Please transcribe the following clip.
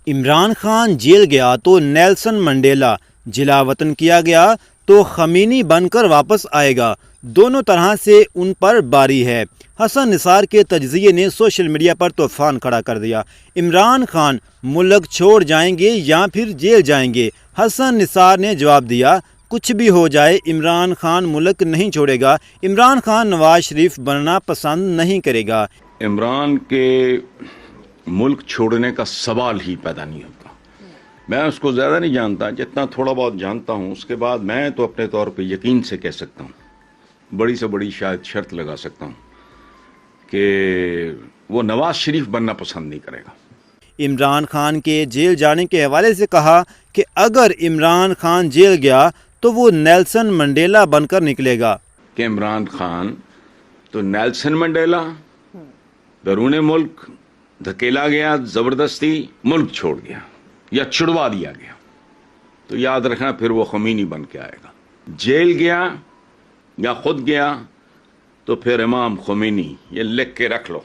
Imran Khan jail گیا تو Nelson Mandela, جلا وطن کیا گیا تو خمینی بن کر واپس آئے گا، دونوں طرح سے ان پر باری ہے۔ حسن نثار کے تجزیے نے سوشل میڈیا پر طوفان کھڑا کر دیا۔ عمران خان ملک چھوڑ جائیں گے یا پھر جیل جائیں گے؟ حسن نثار نے جواب دیا، کچھ بھی ہو جائے عمران خان ملک نہیں چھوڑے گا۔ عمران خان نواز شریف بننا پسند نہیں کرے گا۔ عمران کے ملک چھوڑنے کا سوال ہی پیدا نہیں ہوتا۔ میں اس کو زیادہ نہیں جانتا، جتنا تھوڑا بہت جانتا ہوں اس کے بعد میں تو اپنے طور پہ یقین سے کہہ سکتا ہوں، بڑی سے بڑی شاید شرط لگا سکتا ہوں کہ وہ نواز شریف بننا پسند نہیں کرے گا۔ عمران خان کے جیل جانے کے حوالے سے کہا کہ اگر عمران خان جیل گیا تو وہ نیلسن منڈیلا بن کر نکلے گا۔ کہ عمران خان تو نیلسن منڈیلا بیرون ملک دھکیلا گیا، زبردستی ملک چھوڑ گیا یا چھڑوا دیا گیا، تو یاد رکھنا پھر وہ خمینی بن کے آئے گا۔ جیل گیا یا خود گیا تو پھر امام خمینی، یہ لکھ کے رکھ لو۔